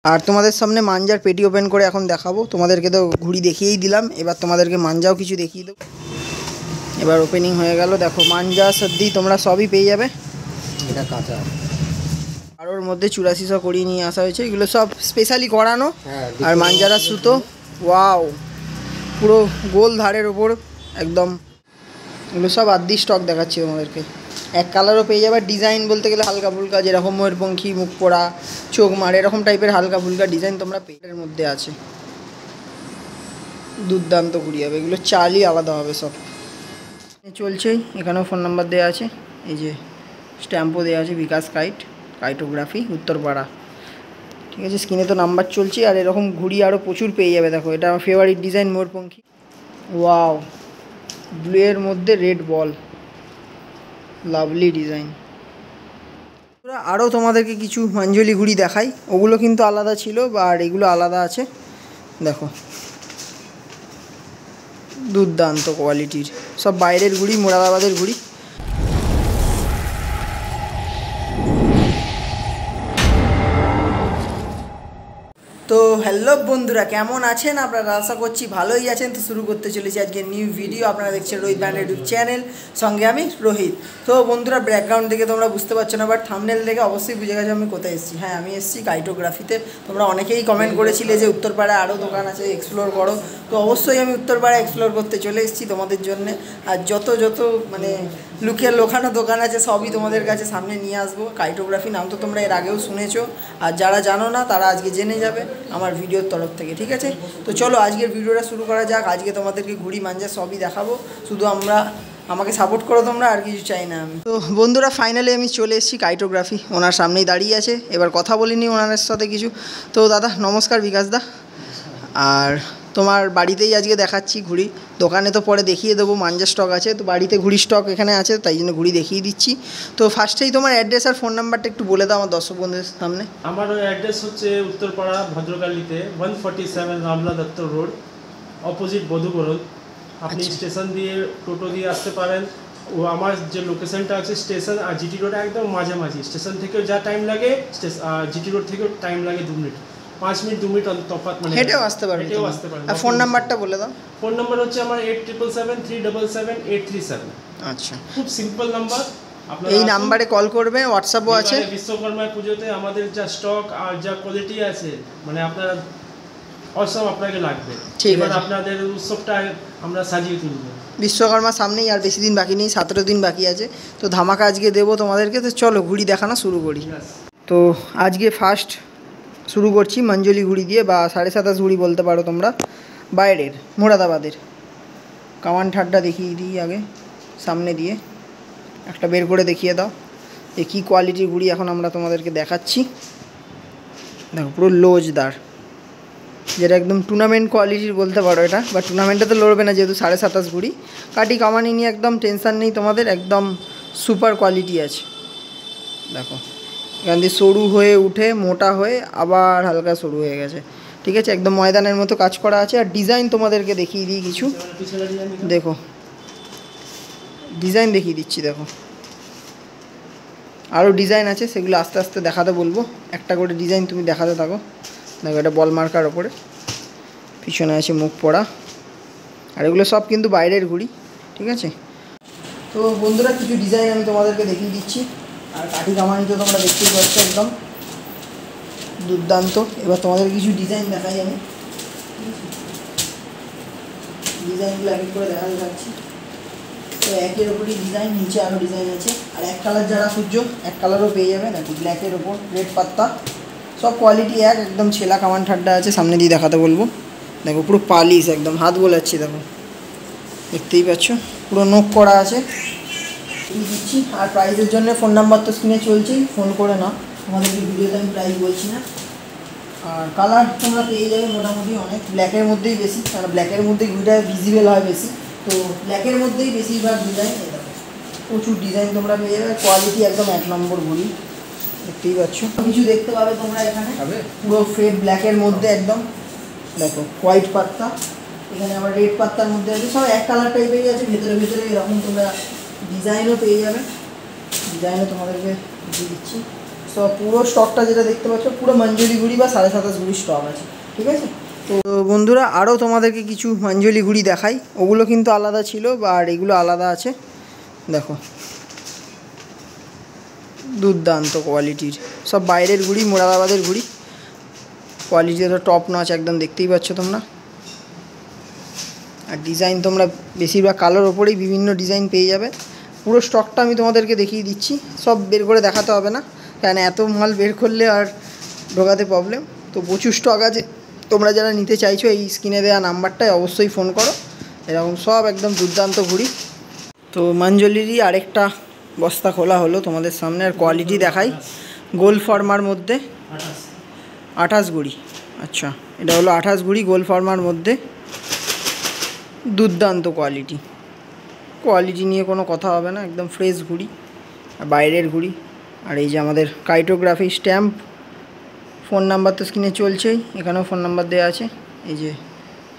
আর তোমাদের সামনে মাঞ্জার পেটি ওপেন করে এখন দেখাবো। তোমাদেরকে তো ঘুড়ি দেখিয়েই দিলাম, এবার তোমাদেরকে মাঞ্জাও কিছু দেখিয়ে দেবো। এবার ওপেনিং হয়ে গেল, দেখো মাঞ্জা সর্দি তোমরা সবই পেয়ে যাবে। এটা কাঁচা আর ওর মধ্যে 8400 করিয়ে নিয়ে আসা হয়েছে, এগুলো সব স্পেশালি করানো। আর মাঞ্জারা সুতো, ওয়াও পুরো গোল ধারের ওপর একদম। এগুলো সব আদি স্টক দেখাচ্ছি তোমাদেরকে। এক কালারও পেয়ে যাবে। ডিজাইন বলতে গেলে হালকা ফুলকা, যেরকম ময়ূরপঙ্খী, মুখ পোড়া, চোখ মার, এরকম টাইপের হালকা ফুলকা ডিজাইন তোমরা পেটের মধ্যে আছে। দুর্দান্ত ঘুরি হবে, এগুলো চালই আলাদা হবে সব। চলছেই, এখানেও ফোন নাম্বার দেওয়া আছে, এই যে স্ট্যাম্পও দেওয়া আছে, বিকাশ কাইটোগ্রাফি উত্তরপাড়া। ঠিক আছে, স্ক্রিনে তো নাম্বার চলছে। আর এরকম ঘুড়ি আরও প্রচুর পেয়ে যাবে। দেখো এটা আমার ফেভারিট ডিজাইন, ময়ূরপঙ্খী, ওয়াও ব্লু এর মধ্যে রেড বল, লাভলি ডিজাইন। আরও তোমাদেরকে কিছু মাঞ্জলি ঘুড়ি দেখাই, ওগুলো কিন্তু আলাদা ছিল আর এগুলো আলাদা আছে। দেখো দুর্দান্ত কোয়ালিটির সব বাইরের ঘুড়ি, মুরাদাবাদের ঘুড়ি। তো হ্যালো বন্ধুরা, কেমন আছেন আপনারা? আশা করছি ভালোই আছেন। তো শুরু করতে চলেছি আজকে নিউ ভিডিও। আপনারা দেখছেন রোহিত ব্র্যান্ড ইউটিউব চ্যানেল, সঙ্গে আমি রোহিত। তো বন্ধুরা, ব্যাকগ্রাউন্ড দেখে তোমরা বুঝতে পারছো না, বাট থাম্বনেল দেখে অবশ্যই বুঝে গেছো আমি কোথায় এসেছি। হ্যাঁ, আমি এসেছি কাইটোগ্রাফিতে। তোমরা অনেকেই কমেন্ট করেছিলে যে উত্তরপাড়ায় আরও দোকান আছে, এক্সপ্লোর করো। তো অবশ্যই আমি উত্তরপাড়ায় এক্সপ্লোর করতে চলে এসেছি তোমাদের জন্যে। আর যত মানে লুকিয়ে লোকানো দোকান আছে সবই তোমাদের কাছে সামনে নিয়ে আসবো। কাইটোগ্রাফি নাম তো তোমরা এর আগেও শুনেছো, আর যারা জানো না তারা আজকে জেনে যাবে আমার ভিডিওর তরফ থেকে। ঠিক আছে, তো চলো আজকের ভিডিওটা শুরু করা যাক। আজকে তোমাদেরকে ঘুড়ি মাঞ্জা সবই দেখাবো, শুধু আমাকে সাপোর্ট করো তোমরা, আর কিছু চাই না আমি। তো বন্ধুরা, ফাইনালি আমি চলে এসেছি কাইটোগ্রাফি, ওনার সামনেই দাঁড়িয়ে আছে। এবার কথা বলিনি ওনার সাথে কিছু। তো দাদা নমস্কার, বিকাশ দা। আর তোমার বাড়িতেই আজকে দেখাচ্ছি ঘুড়ি, দোকানে তো পরে দেখিয়ে দেবো, মাঞ্জা স্টক আছে। তো বাড়িতে ঘুড়ি স্টক এখানে আছে, তাই জন্য ঘুড়ি দেখিয়ে দিচ্ছি। তো ফার্স্টেই তোমার অ্যাড্রেস আর ফোন নাম্বারটা একটু বলে দাও আমার দর্শক বন্ধুদের সামনে। আমার অ্যাড্রেস হচ্ছে উত্তরপাড়া ভদ্রকালীতে 147 রামলা দত্ত রোড, অপোজিট বধুবরল। আপনি স্টেশন দিয়ে টোটো দিয়ে আসতে পারেন। ও আমার যে লোকেশনটা আছে স্টেশন আর জিটি রোড একদম মাঝামাঝি। স্টেশন থেকেও যা টাইম লাগে, জিটি রোড থেকেও টাইম লাগে 2 মিনিট, 5 মিনিট 2 মিনিট তফাৎ। মানে হেঁটেও আসতে পারবেন। আর ফোন নাম্বারটা বলে দাও। ফোন নাম্বার হচ্ছে আমার 8777377837। আচ্ছা, খুব সিম্পল নাম্বার। এই নাম্বারে কল করবে, হোয়াটসঅ্যাপও আছে। বিশ্বকর্মা পুজোতে আমাদের যা স্টক আর যা কোয়ালিটি আছে, মানে আপনারা অসম আপনাকে লাগবে। ঠিক আছে, আপনাদের উৎসবটা আমরা সাজিয়ে তুলব। বিশ্বকর্মার সামনেই, আর বেশি দিন বাকি নেই, 17 দিন বাকি আছে। তো ধামাকা আজকে দেবো তোমাদেরকে। তো চলো ঘুড়ি দেখানো শুরু করি। তো আজকে ফার্স্ট শুরু করছি মঞ্জলি ঘুড়ি দিয়ে, বা 27.5 ঘুড়ি বলতে পারো তোমরা, বাইরের মুরাদাবাদের। কামান ঠাড্ডা দেখিয়ে দিই আগে, সামনে দিয়ে একটা বের করে দেখিয়ে দাও যে কী কোয়ালিটির ঘুড়ি এখন আমরা তোমাদেরকে দেখাচ্ছি। দেখো পুরো লোজদার, যেটা একদম টুর্নামেন্ট কোয়ালিটির বলতে পারো এটা। বা টুর্নামেন্টে তো লড়বে না, যেহেতু 27.5 ঘুড়ি। কাটি কামানি নিয়ে একদম টেনশান নেই তোমাদের, একদম সুপার কোয়ালিটি আছে। দেখো এখান দিয়ে সরু হয়ে উঠে মোটা হয়ে আবার হালকা সরু হয়ে গেছে। ঠিক আছে, একদম ময়দানের মতো কাজ করা আছে। আর ডিজাইন তোমাদেরকে দেখিয়ে দিই কিছু। দেখো ডিজাইন দেখিয়ে দিচ্ছি, দেখো আরও ডিজাইন আছে, সেগুলো আস্তে আস্তে দেখাতে বলবো। একটা করে ডিজাইন তুমি দেখাতে থাকো। দেখো এটা বল মার্কার ওপরে, পিছনে আছে মুখ পড়া। আর এগুলো সব কিন্তু বাইরের ঘুড়ি। ঠিক আছে, তো বন্ধুরা কিছু ডিজাইন আমি তোমাদেরকে দেখিয়ে দিচ্ছি। আর কাঠি কামানি তো তোমরা দেখতেই পাচ্ছ, একদম দুর্দান্ত। এবার তোমাদের কিছু ডিজাইন দেখাই আমি, ডিজাইনগুলো এক এক করে দেখাতে যাচ্ছি। তো একের ওপরই ডিজাইন, নিচে আরও ডিজাইন আছে। আর এক কালার যারা সূর্য, এক কালারও পেয়ে যাবে। দেখো ব্ল্যাকের ওপর রেড পাত্তা, সব কোয়ালিটি একদম ছেলা কামান ঠাড্ডা আছে। সামনে দিয়ে দেখাতে বলবো। দেখো পুরো পালিশ, একদম হাত বোলাচ্ছি। দেখো দেখতেই পাচ্ছ, পুরো নোক করা আছে। দিচ্ছি। আর প্রাইসের জন্য ফোন নাম্বার তো স্ক্রিনে চলছেই, ফোন করে না, তোমাদেরকে ভিডিওতে আমি প্রাইস বলছি না। আর কালার তোমরা পেয়ে যাবে মোটামুটি অনেক, ব্ল্যাকের মধ্যেই বেশি, কারণ ব্ল্যাকের মধ্যেই ঘুড়িটা ভিজিবল হয় বেশি। তো ব্ল্যাকের মধ্যেই বেশিরভাগ ডিজাইন, প্রচুর ডিজাইন তোমরা পেয়ে যাবে। কোয়ালিটি একদম 1 নম্বর ঘুড়ি, দেখতেই পাচ্ছ। কিছু দেখতে পাবে তোমরা এখানে, পুরো ফেড ব্ল্যাকের মধ্যে একদম। দেখো হোয়াইট পাত্তা, এখানে আবার রেড পাত্তার মধ্যে আছে, সব এক কালার টাইপেরই আছে। ভেতরে ভেতরে এরকম তোমরা ডিজাইনও পেয়ে যাবে। ডিজাইনও তোমাদেরকে দিয়ে দিচ্ছি। সো পুরো স্টকটা যেটা দেখতে পাচ্ছ পুরো মঞ্জুরি ঘুড়ি বা 27.5 ঘুড়ি স্টক আছে, ঠিক আছে। তো বন্ধুরা আরও তোমাদেরকে কিছু মঞ্জুরি ঘুড়ি দেখাই, ওগুলো কিন্তু আলাদা ছিল বা আর এগুলো আলাদা আছে। দেখো দুর্দান্ত কোয়ালিটির সব বাইরের ঘুড়ি, মোরাদাবাদের ঘুড়ি, কোয়ালিটি তো টপ নচ একদম, দেখতেই পাচ্ছ তোমরা। আর ডিজাইন তোমরা বেশিরভাগ কালোর ওপরেই বিভিন্ন ডিজাইন পেয়ে যাবে। পুরো স্টকটা আমি তোমাদেরকে দেখিয়ে দিচ্ছি, সব বের করে দেখাতে হবে না, কারণ এত মাল বের করলে আর ঢোকাতে প্রবলেম। তো প্রচুর স্টক আছে, তোমরা যারা নিতে চাইছো এই স্ক্রিনে দেওয়া নাম্বারটায় অবশ্যই ফোন করো। এরকম সব একদম দুর্দান্ত ঘুড়ি। তো মঞ্জুরিরই আরেকটা বস্তা খোলা হলো তোমাদের সামনে, আর কোয়ালিটি দেখাই। গোল ফর্মার মধ্যে 28 ঘুড়ি, আচ্ছা এটা হলো 28 ঘুড়ি গোল ফর্মার মধ্যে, দুর্দান্ত কোয়ালিটি, কোয়ালিটি নিয়ে কোনো কথা হবে না, একদম ফ্রেশ ঘুড়ি আর বাইরের ঘুড়ি। আর এই যে আমাদের কাইটোগ্রাফি স্ট্যাম্প, ফোন নাম্বার তো স্ক্রিনে চলছেই, এখানেও ফোন নাম্বার দেওয়া আছে, এই যে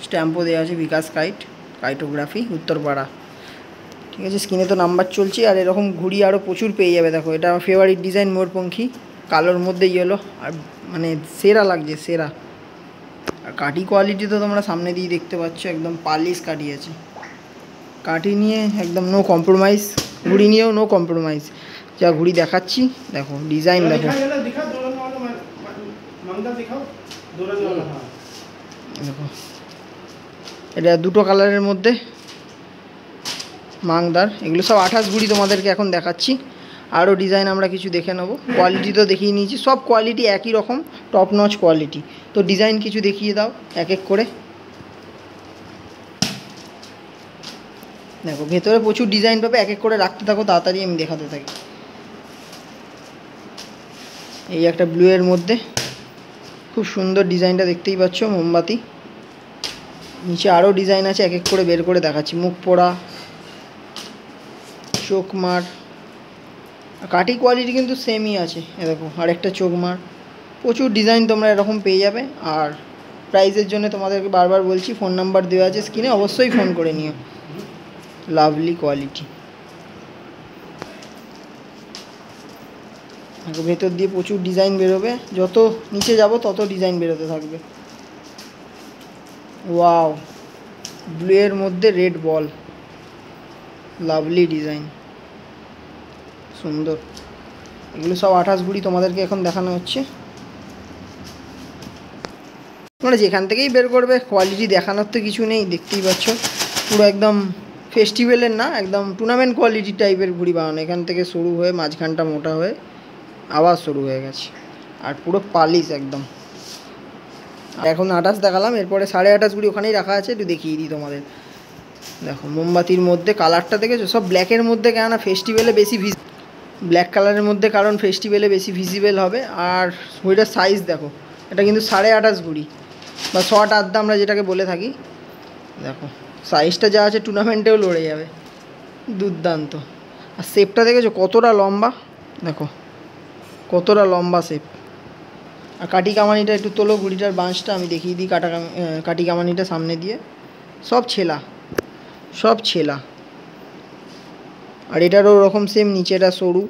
স্ট্যাম্পও দেওয়া আছে, বিকাশ কাইটোগ্রাফি উত্তরপাড়া, ঠিক আছে। স্ক্রিনে তো নাম্বার চলছে। আর এরকম ঘুড়ি আরও প্রচুর পেয়ে যাবে। দেখো এটা আমার ফেভারিট ডিজাইন, মোরপঙ্খী কালোর মধ্যে ইয়েলো, আর মানে সেরা লাগছে সেরা। আর কাঠি কোয়ালিটি তো তোমরা সামনে দিয়ে দেখতে পাচ্ছ, একদম পালিশ কাঠি আছে, কাঠি নিয়ে একদম নো কম্প্রোমাইজ, ঘুড়ি নিয়েও নো কম্প্রোমাইজ। যা ঘুড়ি দেখাচ্ছি দেখো, ডিজাইন দেখো, দেখো এটা দুটো কালারের মধ্যে মাংদার, এগুলো সব 28 ঘুড়ি তোমাদেরকে এখন দেখাচ্ছি। আরও ডিজাইন আমরা কিছু দেখে নেবো, কোয়ালিটি তো দেখিয়ে নিয়েছি, সব কোয়ালিটি একই রকম, টপ নচ কোয়ালিটি। তো ডিজাইন কিছু দেখিয়ে দাও এক এক করে। দেখো ভেতরে প্রচুর ডিজাইন পাবে, এক এক করে রাখতে থাকো, তাড়াতাড়ি আমি দেখাতে থাকি। এই একটা ব্লু এর মধ্যে খুব সুন্দর ডিজাইনটা দেখতেই পাচ্ছ, মোমবাতি। নিচে আরও ডিজাইন আছে, এক এক করে বের করে দেখাচ্ছি। মুখ পোড়া, চোখমার, কাঠি কোয়ালিটি কিন্তু সেমই আছে, এ দেখো আরেকটা চোখমার। প্রচুর ডিজাইন তোমরা এরকম পেয়ে যাবে। আর প্রাইসের জন্য তোমাদেরকে বারবার বলছি, ফোন নাম্বার দেওয়া আছে স্ক্রিনে, অবশ্যই ফোন করে নিও। লাভলি কোয়ালিটি, ভেতর দিয়ে প্রচুর ডিজাইন বেরোবে, যত নিচে যাব তত ডিজাইন বেরোতে থাকবে। ওয়াও, ব্লু এর মধ্যে রেড বল, লাভলি ডিজাইন, সুন্দর। এগুলো সব 28 ঘুড়ি তোমাদেরকে এখন দেখানো হচ্ছে। তোমরা যেখান থেকেই বের করবে, কোয়ালিটি দেখানোর তো কিছু নেই, দেখতেই পাচ্ছ পুরো একদম ফেস্টিভ্যালের না, একদম টুর্নামেন্ট কোয়ালিটি টাইপের ঘুড়ি বানানো। এখান থেকে শুরু হয়ে মাঝখানটা মোটা হয়ে আবার শুরু হয়ে গেছে, আর পুরো পালিশ একদম। এখন 28 দেখালাম, এরপরে 28.5 ঘুড়ি ওখানেই রাখা আছে, একটু দেখিয়ে দিই তোমাদের। দেখো মোমবাতির মধ্যে কালারটা দেখেছো, সব ব্ল্যাকের মধ্যে, কেননা ফেস্টিভ্যালে বেশি ব্ল্যাক কালারের মধ্যে, কারণ ফেস্টিভ্যালে বেশি ভিজিবল হবে। আর ঘুড়িটার সাইজ দেখো, এটা কিন্তু 28.5 ঘুড়ি বা শর্ট আড্ডা আমরা যেটাকে বলে থাকি। দেখো সাইজটা যা আছে টুর্নামেন্টেও লড়ে যাবে, দুর্দান্ত। আর শেপটা দেখেছো কতটা লম্বা, দেখো কতটা লম্বা শেপ। আর কাঠি কামানিটা একটু তোলো, ঘুড়িটার বাঁশটা আমি দেখিয়ে দিই, কাঠি কামানিটা সামনে দিয়ে, সব ছেলা, সব ছেলা। আর এটারও ওরকম সেম, নিচেটা সরু,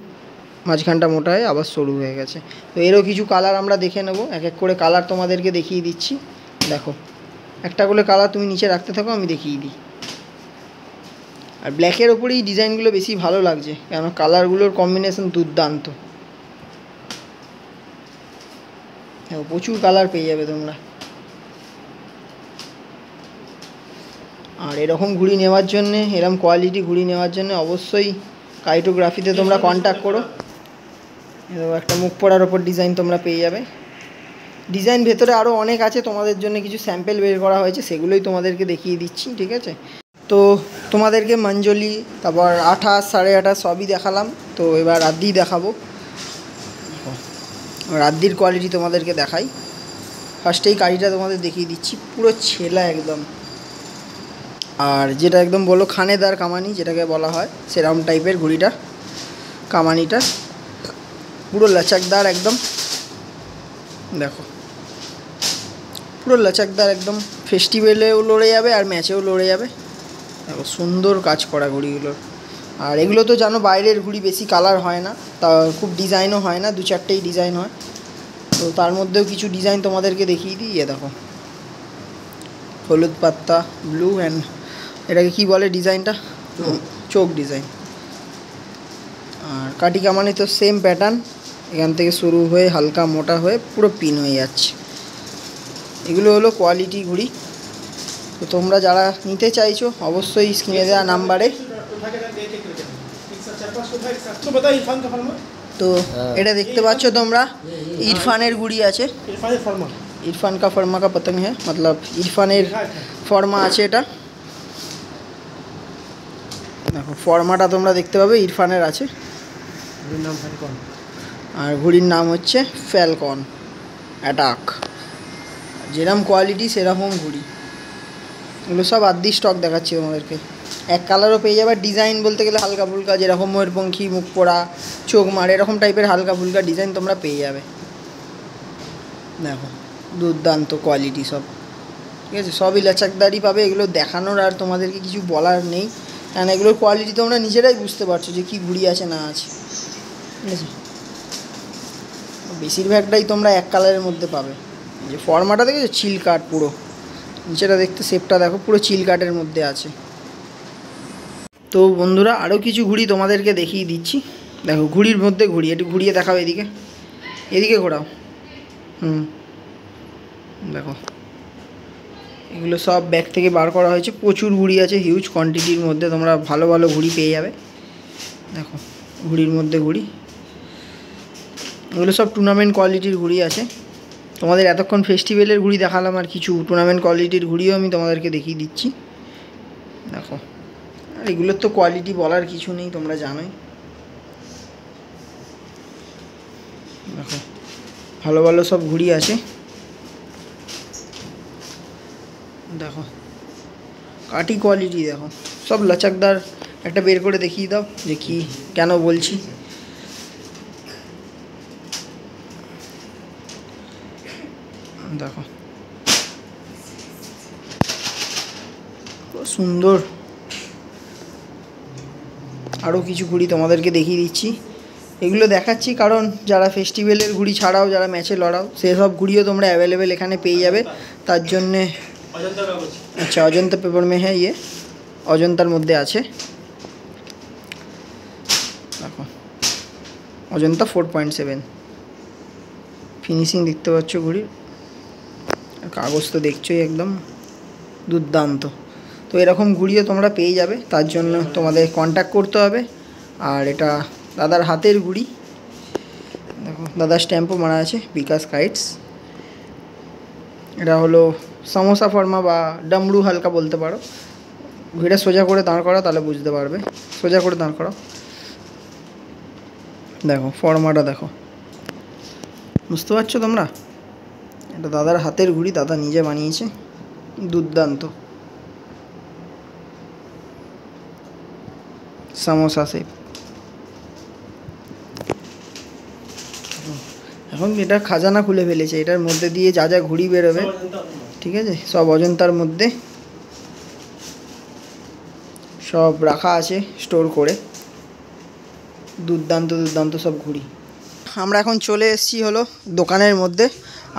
মাঝখানটা মোটা হয়ে আবার সরু হয়ে গেছে। তো এরও কিছু কালার আমরা দেখে নেব, এক এক করে কালার তোমাদেরকে দেখিয়ে দিচ্ছি। দেখো একটা করে কালার তুমি নিচে রাখতে থাকো, আমি দেখিয়ে দিই। আর ব্ল্যাকের ওপরেই ডিজাইনগুলো বেশি ভালো লাগছে, কেন কালারগুলোর কম্বিনেশন দুর্দান্ত। প্রচুর কালার পেয়ে যাবে তোমরা। আর এরকম ঘুড়ি নেওয়ার জন্যে, এরকম কোয়ালিটি ঘুড়ি নেওয়ার জন্য অবশ্যই কাইটোগ্রাফিতে তোমরা কন্ট্যাক্ট করো। একটা মুখ পড়ার ওপর ডিজাইন তোমরা পেয়ে যাবে। ডিজাইন ভেতরে আরও অনেক আছে, তোমাদের জন্য কিছু স্যাম্পেল বের করা হয়েছে, সেগুলোই তোমাদেরকে দেখিয়ে দিচ্ছি, ঠিক আছে। তো তোমাদেরকে মঞ্জুরি, তারপর 28, 28.5 সবই দেখালাম। তো এবার রাদ্দি দেখাবো, রাদ্দির কোয়ালিটি তোমাদেরকে দেখাই। ফার্স্টেই কাঠিটা তোমাদের দেখিয়ে দিচ্ছি, পুরো ছেলা একদম। আর যেটা একদম বলো খানেদার কামানি যেটাকে বলা হয়, সেরকম টাইপের ঘুড়িটা, কামানিটা পুরো লচকদার একদম। দেখো পুরো লচকদার একদম, ফেস্টিভ্যালেও লড়ে যাবে আর ম্যাচেও লড়ে যাবে। দেখো সুন্দর কাজ করা ঘুড়িগুলোর, আর এগুলো তো জানো বাইরের ঘুড়ি বেশি কালার হয় না, তা খুব ডিজাইনও হয় না, 2-4টেই ডিজাইন হয়। তো তার মধ্যেও কিছু ডিজাইন তোমাদেরকে দেখিয়ে দিই। দেখো হলুদ পাত্তা, ব্লু অ্যান্ড এটাকে কি বলে ডিজাইনটা, চোখ ডিজাইন। আর কাঠি কামানি তো সেম প্যাটার্ন, এখান থেকে শুরু হয়ে হালকা মোটা হয়ে পুরো পিন হয়ে যাচ্ছে। এগুলো হলো কোয়ালিটি ঘুড়ি। তো তোমরা যারা নিতে চাইছো অবশ্যই স্ক্রিনে দেওয়া নাম্বারে। তো এটা দেখতে পাচ্ছ তোমরা ইরফানের ঘুড়ি আছে, ইরফান কা ফর্মা কা পতঙ্গ হ্যাঁ, মতলব ইরফানের ফর্মা আছে এটা। দেখো ফর্মাটা তোমরা দেখতে পাবে ইরফানের আছে। আর ঘুড়ির নাম হচ্ছে ফ্যালকন অ্যাটাক। যেরকম কোয়ালিটি সেরকম ঘুড়ি। এগুলো সব আদি স্টক দেখাচ্ছি তোমাদেরকে। এক কালারও পেয়ে যাবে। ডিজাইন বলতে গেলে হালকা ফুলকা, যেরকম ময়ূরপঙ্খী, মুখ পোড়া, চোখ মারে, এরকম টাইপের হালকা ফুলকা ডিজাইন তোমরা পেয়ে যাবে। দেখো দুর্দান্ত কোয়ালিটি সব, ঠিক আছে। সবই লাচাকদারি পাবে। এগুলো দেখানোর আর তোমাদেরকে কিছু বলার নেই, কারণ এগুলোর কোয়ালিটি তোমরা নিজেরাই বুঝতে পারছো যে কী ঘুড়ি আছে না আছে, ঠিক আছে। বেশিরভাগটাই তোমরা এক কালারের মধ্যে পাবে। যে ফর্মাটা দেখেছো চিল কাট, পুরো নিচেটা দেখতে শেপটা দেখো পুরো চিল কাটের মধ্যে আছে। তো বন্ধুরা আরও কিছু ঘুড়ি তোমাদেরকে দেখিয়ে দিচ্ছি। দেখো ঘুড়ির মধ্যে ঘুড়ি, একটু ঘুরিয়ে দেখাও, এদিকে এদিকে ঘোরাও। দেখো এগুলো সব ব্যাগ থেকে বার করা হয়েছে। প্রচুর ঘুড়ি আছে, হিউজ কোয়ান্টিটির মধ্যে তোমরা ভালো ভালো ঘুড়ি পেয়ে যাবে। দেখো ঘুড়ির মধ্যে ঘুড়ি, এগুলো সব টুর্নামেন্ট কোয়ালিটির ঘুড়ি আছে। তোমাদের এতক্ষণ ফেস্টিভ্যালের ঘুড়ি দেখালাম, আর কিছু টুর্নামেন্ট কোয়ালিটির ঘুড়িও আমি তোমাদেরকে দেখিয়ে দিচ্ছি। দেখো আর এগুলোর তো কোয়ালিটি বলার কিছু নেই, তোমরা জানোই। দেখো ভালো ভালো সব ঘুড়ি আছে। দেখো কাটি কোয়ালিটি দেখো, সব লচকদার। একটা বের করে দেখিয়ে দাও যে কি কেন বলছি। দেখো খুব সুন্দর। আরও কিছু ঘুড়ি তোমাদেরকে দেখিয়ে দিচ্ছি। এগুলো দেখাচ্ছি কারণ যারা ফেস্টিভ্যালের ঘুড়ি ছাড়াও যারা ম্যাচে লড়াও, সেসব ঘুড়িও তোমরা অ্যাভেলেবেল এখানে পেয়ে যাবে। তার জন্যে আচ্ছা অজন্তা পেপার মে হ্যাঁ, ইয়ে অজন্তার মধ্যে আছে। দেখো অজন্তা 4.7 ফিনিশিং দেখতে পাচ্ছ ঘুড়ির। কাগজ তো দেখছোই একদম দুর্দান্ত। তো এরকম ঘুড়িও তোমরা পেয়ে যাবে, তার জন্য তোমাদের কন্ট্যাক্ট করতে হবে। আর এটা দাদার হাতের ঘুড়ি। দেখো দাদার স্ট্যাম্পও মারা আছে, বিকাশ কাইটস। এটা হলো সমোসা ফর্মা বা ডামরু হালকা বলতে পারো। ঘুড়িটা সোজা করে দাঁড় করা, তাহলে বুঝতে পারবে। সোজা করে দাঁড় করা। দেখো ফর্মাটা দেখো, বুঝতে পারছো তোমরা। এটা দাদার হাতের ঘুড়ি, দাদা নিজে বানিয়েছে। দুর্দান্ত সমোসা শেপ। এখন এটা খাজানা খুলে ফেলেছে, এটার মধ্যে দিয়ে যা যা ঘুড়ি বেরোবে, ঠিক আছে, সব অজন্তার মধ্যে সব রাখা আছে স্টোর করে। দুর্দান্ত দুর্দান্ত সব ঘুড়ি। আমরা এখন চলে এসেছি হলো দোকানের মধ্যে।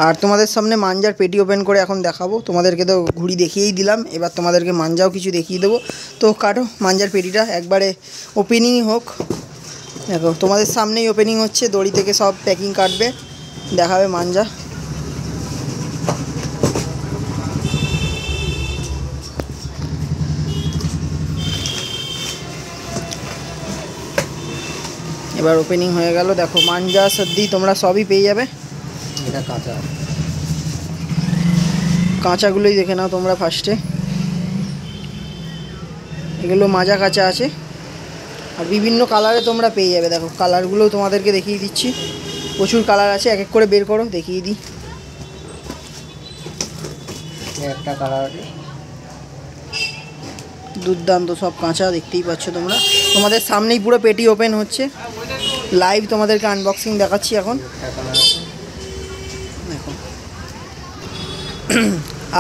আর তোমাদের সামনে মাঞ্জার পেটি ওপেন করে এখন দেখাবো। তোমাদেরকে তো ঘুড়ি দেখিয়েই দিলাম, এবার তোমাদেরকে মাঞ্জাও কিছু দেখিয়ে দেবো। তো কাটো মাঞ্জার পেটিটা, একবারে ওপেনিংই হোক। দেখো তোমাদের সামনেই ওপেনিং হচ্ছে, দড়ি থেকে সব প্যাকিং কাটবে, দেখাবে মাঞ্জা। এবার ওপেনিং হয়ে গেল। দেখো মাঞ্জা সর্দি তোমরা সবই পেয়ে যাবে। এটা কাঁচা, কাঁচাগুলোই দেখে নাও তোমরা ফার্স্টে। এগুলো মাজা কাঁচা আছে, আর বিভিন্ন কালারে তোমরা পেয়ে যাবে। দেখো কালারগুলোও তোমাদেরকে দেখিয়ে দিচ্ছি, প্রচুর কালার আছে। এক এক করে বের করো, দেখিয়ে দিই। একটা কালার দুর্দান্ত, সব কাঁচা, দেখতেই পাচ্ছ তোমরা। তোমাদের সামনেই পুরো পেটি ওপেন হচ্ছে, লাইভ তোমাদেরকে আনবক্সিং দেখাচ্ছি এখন। দেখো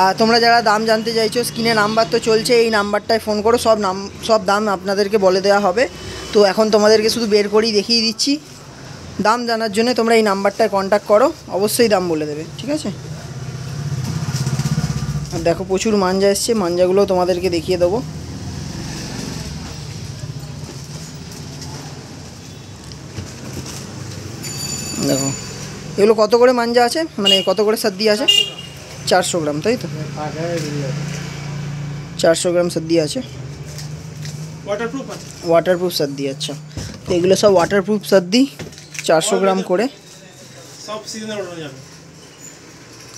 আর তোমরা যারা দাম জানতে চাইছো, স্ক্রিনে নাম্বার তো চলছে, এই নাম্বারটায় ফোন করো, সব দাম আপনাদেরকে বলে দেওয়া হবে। তো এখন তোমাদেরকে শুধু বের করেই দেখিয়ে দিচ্ছি। দাম জানার জন্য তোমরা এই নাম্বারটায় কন্ট্যাক্ট করো, অবশ্যই দাম বলে দেবে, ঠিক আছে। আর দেখো প্রচুর মাঞ্জা এসছে, মাঞ্জাগুলো তোমাদেরকে দেখিয়ে দেবো। দেখো এগুলো কত করে মাঞ্জা আছে, মানে কত করে সর্দি আছে? 400 গ্রাম, তাই তো? 400 গ্রাম সর্দি আছে, ওয়াটারপ্রুফ সর্দি। আচ্ছা, তো এগুলো সব ওয়াটারপ্রুফ সর্দি, 400 গ্রাম করে।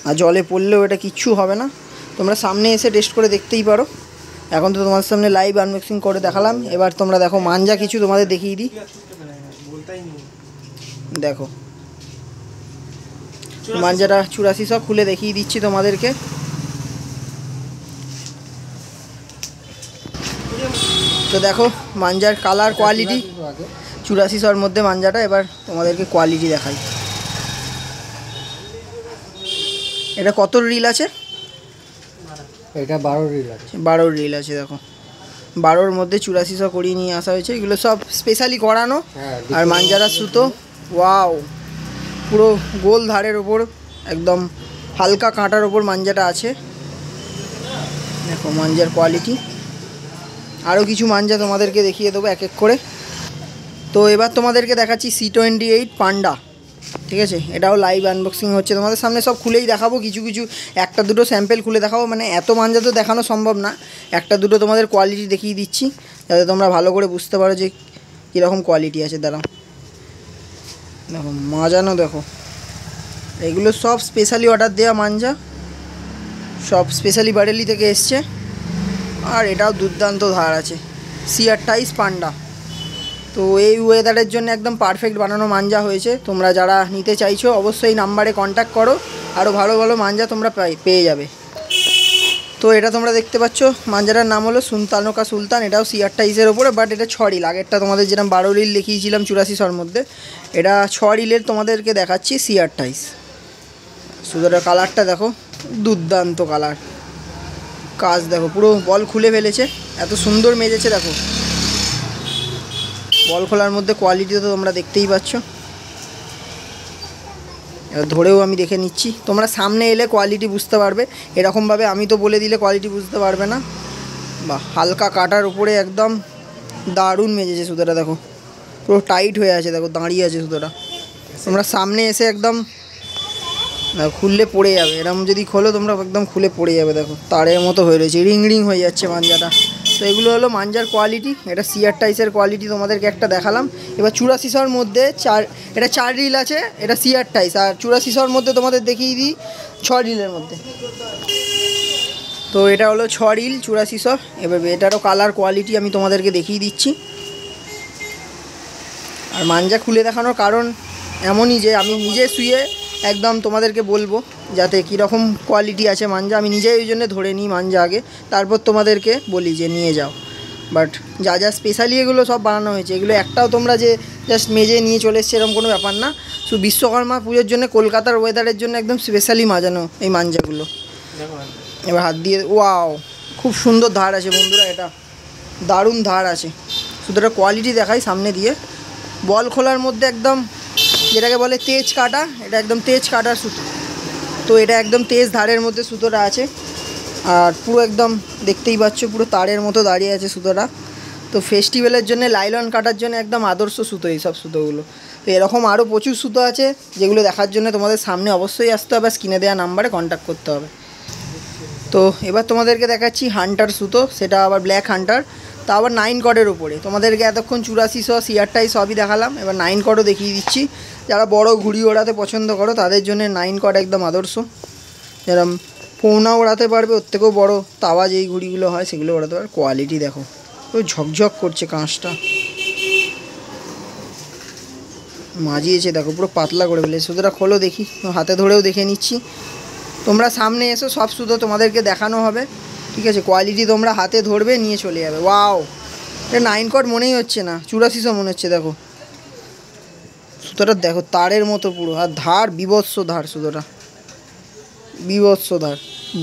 আর জলে পড়লেও এটা কিচ্ছু হবে না, তোমরা সামনে এসে টেস্ট করে দেখতেই পারো। এখন তো তোমাদের সামনে লাইভ আনবক্সিং করে দেখালাম, এবার তোমরা দেখো মাঞ্জা কিছু তোমাদের দেখিয়ে দিই। দেখো মাঞ্জাটা 8400 খুলে দেখিয়ে দিচ্ছি তোমাদেরকে। তো দেখো মাঞ্জার কালার কোয়ালিটি, 8400 মধ্যে মাঞ্জাটা। এবার তোমাদেরকে কোয়ালিটি দেখাই। এটা কত রিল আছে? এটা 12 রিল আছে। 12 রিল আছে। দেখো 12-র মধ্যে 8400 করিয়ে নিয়ে আসা হয়েছে। এগুলো সব স্পেশালি করানো। আর মাঞ্জারা সুতো, ওয়াও, পুরো গোল ধারের ওপর একদম হালকা কাঁটার ওপর মাঞ্জাটা আছে। দেখো মাঞ্জার কোয়ালিটি। আরও কিছু মাঞ্জা তোমাদেরকে দেখিয়ে দেবো এক এক করে। তো এবার তোমাদেরকে দেখাচ্ছি C28 পান্ডা, ঠিক আছে। এটাও লাইভ আনবক্সিং হচ্ছে তোমাদের সামনে, সব খুলেই দেখাবো। কিছু কিছু একটা দুটো স্যাম্পেল খুলে দেখাবো, মানে এত মাঞ্জা তো দেখানো সম্ভব না। একটা দুটো তোমাদের কোয়ালিটি দেখিয়ে দিচ্ছি যাতে তোমরা ভালো করে বুঝতে পারো যে কীরকম কোয়ালিটি আছে। দাঁড়াও, দেখো মাজানো, দেখো এগুলো সব স্পেশালি অর্ডার দেওয়া মাঞ্জা, সব স্পেশালি বারেলি থেকে এসছে। আর এটাও দুর্দান্ত ধার আছে, C28 পান্ডা। তো এই ওয়েদারের জন্য একদম পারফেক্ট বানানো মাঞ্জা হয়েছে। তোমরা যারা নিতে চাইছো অবশ্যই নাম্বারে কন্ট্যাক্ট করো, আরও ভালো ভালো মাঞ্জা তোমরা পেয়ে যাবে। তো এটা তোমরা দেখতে পাচ্ছ, মাঞ্জাটার নাম হলো সুলতানকা সুলতান। এটাও C28-এর ওপরে, বাট এটা 6 রিল। আগেরটা তোমাদের যেরকম 12 রিল দেখিয়েছিলাম 8400-র মধ্যে, এটা 6 রিলের তোমাদেরকে দেখাচ্ছি C28। সুতরাং কালারটা দেখো, দুর্দান্ত কালার। কাজ দেখো, পুরো বল খুলে ফেলেছে, এত সুন্দর মেজেছে। দেখো বল খোলার মধ্যে কোয়ালিটি তো তোমরা দেখতেই পাচ্ছ। এবার ধরেও আমি দেখে নিচ্ছি, তোমরা সামনে এলে কোয়ালিটি বুঝতে পারবে। এরকমভাবে আমি তো বলে দিলে কোয়ালিটি বুঝতে পারবে না। বা হালকা কাটার উপরে একদম দারুণ মেজেছে সুতোটা। দেখো পুরো টাইট হয়ে আছে, দেখো দাঁড়িয়ে আছে সুতোটা। তোমরা সামনে এসে একদম খুললে পড়ে যাবে, এরকম যদি খোলো তোমরা একদম খুলে পড়ে যাবে। দেখো তারের মতো হয়ে রয়েছে, রিং রিং হয়ে যাচ্ছে মাঞ্জাটা। তো এগুলো হলো মাঞ্জার কোয়ালিটি। এটা C28-এর কোয়ালিটি তোমাদেরকে একটা দেখালাম। এবার 8400-র মধ্যে এটা 4 রিল আছে, এটা C28। আর 8400-র মধ্যে তোমাদের দেখিয়ে দিই 6 রিলের মধ্যে। তো এটা হলো 6 রিল 8400। এবার এটারও কালার কোয়ালিটি আমি তোমাদেরকে দেখিয়ে দিচ্ছি। আর মাঞ্জা খুলে দেখানোর কারণ এমনই যে আমি নিজে শুয়ে একদম তোমাদেরকে বলবো যাতে কীরকম কোয়ালিটি আছে মাঞ্জা। আমি নিজেই ওই জন্য ধরে নিই মাঞ্জা আগে, তারপর তোমাদেরকে বলি যে নিয়ে যাও। বাট যা যা স্পেশালি এগুলো সব বানানো হয়েছে, এগুলো একটাও তোমরা যে জাস্ট মেজে নিয়ে চলে এসছে এরকম কোনো ব্যাপার না। শুধু বিশ্বকর্মা পুজোর জন্য, কলকাতার ওয়েদারের জন্য একদম স্পেশালি মাজানো এই মাঞ্জাগুলো। এবার হাত দিয়ে, ওয়াও, খুব সুন্দর ধার আছে বন্ধুরা, এটা দারুণ ধার আছে। শুধু একটা কোয়ালিটি দেখাই সামনে দিয়ে। বল খোলার মধ্যে একদম যেটাকে বলে তেজ কাটা, এটা একদম তেজ কাটার সুতো। তো এটা একদম তেজ ধারের মধ্যে সুতোটা আছে। আর পুরো একদম দেখতেই পাচ্ছ পুরো তারের মতো দাঁড়িয়ে আছে সুতোটা। তো ফেস্টিভ্যালের জন্য, লাইলন কাটার জন্য একদম আদর্শ সুতো এই সব সুতোগুলো। তো এরকম আরও প্রচুর সুতো আছে যেগুলো দেখার জন্য তোমাদের সামনে অবশ্যই আসতে হবে, স্ক্রিনে দেওয়া নাম্বারে কন্ট্যাক্ট করতে হবে। তো এবার তোমাদেরকে দেখাচ্ছি হান্টার সুতো, সেটা আবার ব্ল্যাক হান্টার, তা আবার 9 কর্ডের উপরে। তোমাদেরকে এতক্ষণ 8400 C28 সবই দেখালাম, এবার 9 কর্ডও দেখিয়ে দিচ্ছি। যারা বড় ঘুড়ি ওড়াতে পছন্দ করো তাদের জন্য 9 কর্ড একদম আদর্শ। যেরকম পৌনা ওড়াতে পারবে, ওর থেকেও বড়ো তাওয়া যেই ঘুড়িগুলো হয় সেগুলো ওড়াতে পারবে। কোয়ালিটি দেখো, ওই ঝকঝক করছে কাঁচটা, মাজিয়েছে দেখো, পুরো পাতলা করে ফেলেছে। সুতোটা খোলো দেখি, হাতে ধরেও দেখে নিচ্ছি। তোমরা সামনে এসো, সব সুতো তোমাদেরকে দেখানো হবে, ঠিক আছে। কোয়ালিটি তোমরা হাতে ধরবে, নিয়ে চলে যাবে। ওয়াও, এটা 9 কর্ড মনেই হচ্ছে না, 8400 মনে হচ্ছে। দেখো সুতোটা দেখো, তারের মতো পুরো। আর ধার বিভৎস ধার, সুতোটা বিভৎস ধার।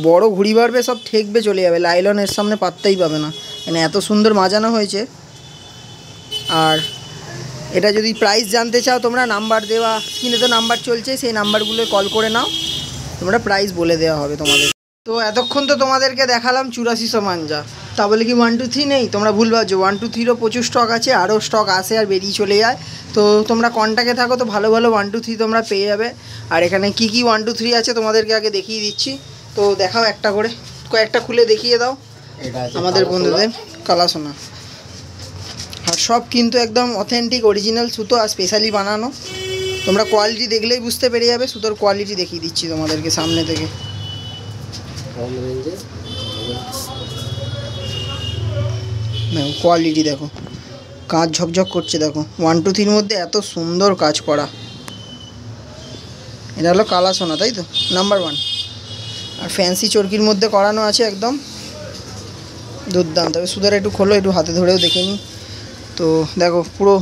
বড় ঘুড়ি বাড়বে সব ঠেকবে, চলে যাবে। লাইলনের সামনে পাত্তাই পাবে না, মানে এত সুন্দর মাজানো হয়েছে। আর এটা যদি প্রাইস জানতে চাও তোমরা নাম্বার দেওয়া স্ক্রিনে তো নাম্বার চলছে, সেই নাম্বারগুলো কল করে নাও, তোমরা প্রাইস বলে দেওয়া হবে তোমাদের। তো এতক্ষণ তো তোমাদেরকে দেখালাম 8400 মাঞ্জা, তা বলে কি 1 2 3 নেই? তোমরা ভুল ভাবছো, 1 2 3রও প্রচুর স্টক আছে, আরও স্টক আসে আর বেরিয়ে চলে যায়। তো তোমরা কন্ট্যাক্টে থাকো তো ভালো ভালো 1 2 3 তোমরা পেয়ে যাবে। আর এখানে কি কি 1 2 3 আছে তোমাদেরকে আগে দেখিয়ে দিচ্ছি। তো দেখাও একটা করে, কয়েকটা খুলে দেখিয়ে দাও আমাদের বন্ধুদের। কালা সোনা, আর সব কিন্তু একদম অথেন্টিক অরিজিনাল সুতো আর স্পেশালি বানানো। তোমরা কোয়ালিটি দেখলেই বুঝতে পেরে যাবে। সুতোর কোয়ালিটি দেখিয়ে দিচ্ছি তোমাদেরকে সামনে থেকে। দেখো কোয়ালিটি, দেখো কাজ ঝকঝক করছে, দেখো 1 2 3 মধ্যে এত সুন্দর কাজ করা। এটা হলো কালা সোনা, তাই তো নাম্বার 1। আর ফ্যান্সি চরকির মধ্যে করানো আছে, একদম দুর্দান্ত। তবে সুতোটা একটু খোলো, একটু হাতে ধরেও দেখে নিই। তো দেখো পুরো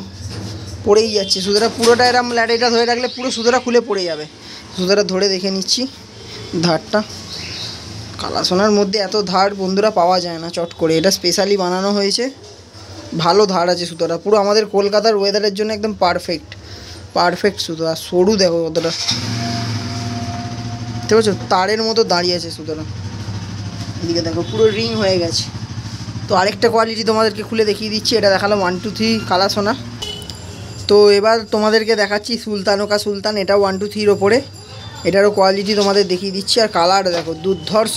পড়েই যাচ্ছে সুতোটা, পুরোটা এরম ল্যাডেটা ধরে রাখলে পুরো সুতোটা খুলে পড়ে যাবে। সুতোটা ধরে দেখে নিচ্ছি ধারটা। কালা সোনার মধ্যে এত ধার বন্ধুরা পাওয়া যায় না চট করে, এটা স্পেশালি বানানো হয়েছে, ভালো ধার আছে সুতোটা। পুরো আমাদের কলকাতার ওয়েদারের জন্য একদম পারফেক্ট সুতো। আর সরু দেখো কতটা, ঠিক আছে, তারের মতো দাঁড়িয়ে আছে সুতোটা। এদিকে দেখো পুরো রিং হয়ে গেছে। তো আরেকটা কোয়ালিটি তোমাদেরকে খুলে দেখিয়ে দিচ্ছি। এটা দেখালাম 1 2 3 কালা সোনা। তো এবার তোমাদেরকে দেখাচ্ছি সুলতানোকা সুলতান, এটা 1 2 3 ওপরে। এটারও কোয়ালিটি তোমাদের দেখিয়ে দিচ্ছি। আর কালার দেখো, দুর্ধর্ষ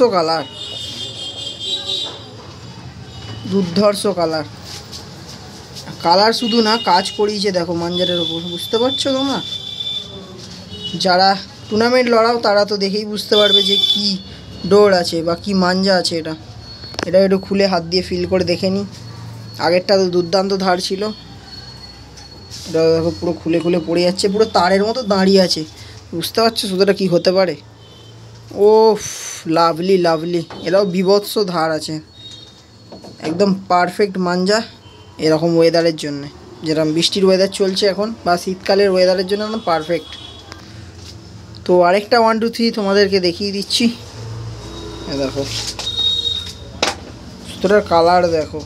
কালার শুধু না, কাজ করিয়েছে দেখো মাঞ্জারের ওপর, বুঝতে পারছো তোমরা? যারা টুর্নামেন্ট লড়াও তারা তো দেখেই বুঝতে পারবে যে কি ডোর আছে বা কি মাঞ্জা আছে। এটা একটু খুলে হাত দিয়ে ফিল করে দেখে নিই। আগেরটা তো দুর্দান্ত ধার ছিল, এটা দেখো পুরো খুলে পড়ে যাচ্ছে, পুরো তারের মতো দাঁড়িয়ে আছে। বুঝতে পারছো সুতোটা কি হতে পারে? ও লাভলি। এরাও বিভৎস ধার আছে, একদম পারফেক্ট মাঞ্জা এরকম ওয়েদারের জন্যে, যেরকম বৃষ্টির ওয়েদার চলছে এখন বা শীতকালের ওয়েদারের জন্য একদম পারফেক্ট। তো আরেকটা 1 2 3 তোমাদেরকে দেখিয়ে দিচ্ছি। দেখো সুতোটার কালার দেখো,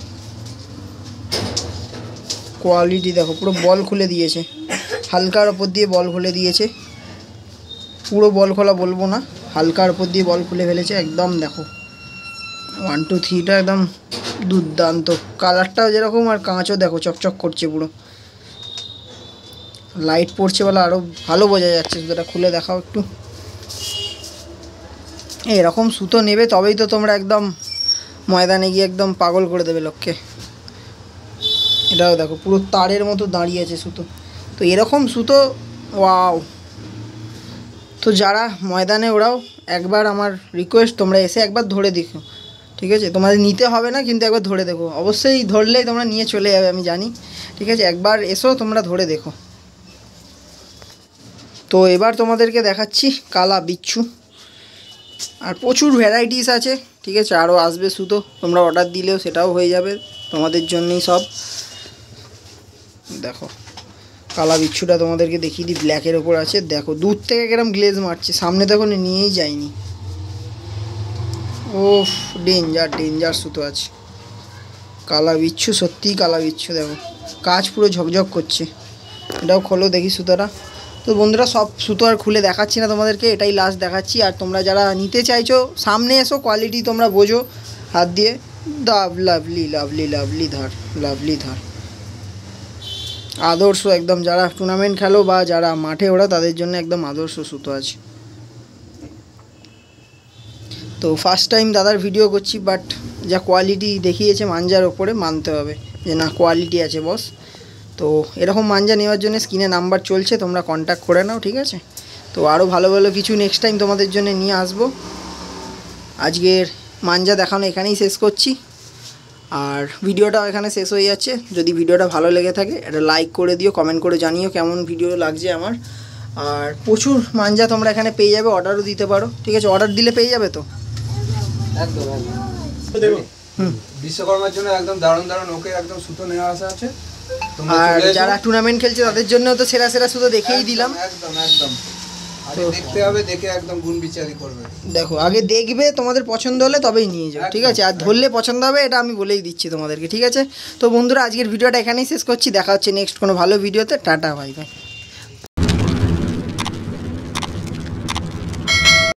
কোয়ালিটি দেখো, পুরো বল খুলে দিয়েছে, হালকার ওপর দিয়ে বল খুলে দিয়েছে। পুরো বল খোলা বলবো না, হালকার ওপর দিয়ে বল খুলে ফেলেছে একদম। দেখো 1 2 3টা একদম দুর্দান্ত, কালারটাও যেরকম আর কাঁচও দেখো চকচক করছে, পুরো লাইট পড়ছে বলে আরও ভালো বোঝা যাচ্ছে। সুতোটা খুলে দেখাও একটু। এরকম সুতো নেবে তবেই তো তোমরা একদম ময়দানে গিয়ে একদম পাগল করে দেবে লোককে। এটাও দেখো পুরো তারের মতো দাঁড়িয়ে আছে সুতো। তো এরকম সুতো ওয়াও। তো যারা ময়দানে ওরাও একবার আমার রিকোয়েস্ট, তোমরা এসে একবার ধরে দেখো, ঠিক আছে? তোমাদের নিতে হবে না, কিন্তু একবার ধরে দেখো। অবশ্যই ধরলেই তোমরা নিয়ে চলে যাবে আমি জানি, ঠিক আছে? একবার এসো তোমরা ধরে দেখো। তো এবার তোমাদেরকে দেখাচ্ছি কালা বিচ্ছু। আর প্রচুর ভ্যারাইটিস আছে, ঠিক আছে? আরও আসবে সুতো, তোমরা অর্ডার দিলেও সেটাও হয়ে যাবে তোমাদের জন্যই সব। দেখো কালা বিচ্ছুটা তোমাদেরকে দেখিয়ে দিই, ব্ল্যাকের ওপর আছে। দেখো দূর থেকে কিরম গ্লেজ মারছে, সামনে দেখো নিয়েই যায়নি। ও ডেঞ্জার সুতো আছে কালা বিচ্ছু, সত্যিই কালা বিচ্ছু। দেখো কাজ পুরো ঝকঝক করছে। এটাও খোলো দেখি সুতোটা। তো বন্ধুরা সব সুতো আর খুলে দেখাচ্ছি না তোমাদেরকে, এটাই লাস্ট দেখাচ্ছি। আর তোমরা যারা নিতে চাইছো সামনে এসো, কোয়ালিটি তোমরা বোঝো হাত দিয়ে। লাভলি ধার, আদর্শ একদম। যারা টুর্নামেন্ট খেলো বা যারা মাঠে ওরা, তাদের জন্য একদম আদর্শ সুতো আছে। তো ফার্স্ট টাইম দাদার ভিডিও করছি, বাট যা কোয়ালিটি দেখিয়েছে মাঞ্জার ওপরে মানতে হবে যে না কোয়ালিটি আছে বস। তো এরকম মাঞ্জা নেওয়ার জন্য স্ক্রিনে নাম্বার চলছে, তোমরা কন্ট্যাক্ট করে নাও, ঠিক আছে? তো আরও ভালো কিছু নেক্সট টাইম তোমাদের জন্য নিয়ে আসবো। আজকের মাঞ্জা দেখানো এখানেই শেষ করছি, আর ভিডিওটাও এখানে শেষ হয়ে যাচ্ছে। যদি ভিডিওটা ভালো লেগে থাকে একটা লাইক করে দিও, কমেন্ট করে জানিও কেমন ভিডিও লাগছে আমার। আর প্রচুর মাঞ্জা তোমরা এখানে পেয়ে যাবে, অর্ডারও দিতে পারো, ঠিক আছে? অর্ডার দিলে পেয়ে যাবে তো একদম। বিশ্বকর্মার জন্য একদম দারুণ ওকে একদম সুতো নেওয়া আসা আছে। আর যারা টুর্নামেন্ট খেলছে তাদের জন্য তো সেরা সুতো দেখেই দিলাম। একদম আগে দেখতে হবে, দেখে একদম গুণ বিচারি করবে। দেখো আগে দেখবে, তোমাদের পছন্দ হলে তবেই নিয়ে যাও, ঠিক আছে? আর ধরলে পছন্দ হবে এটা আমি বলেই দিচ্ছি তোমাদেরকে, ঠিক আছে? তো বন্ধুরা আজকের ভিডিওটা এখানেই শেষ করছি, দেখা হচ্ছে নেক্সট কোনো ভালো ভিডিওতে। Tata, bye bye.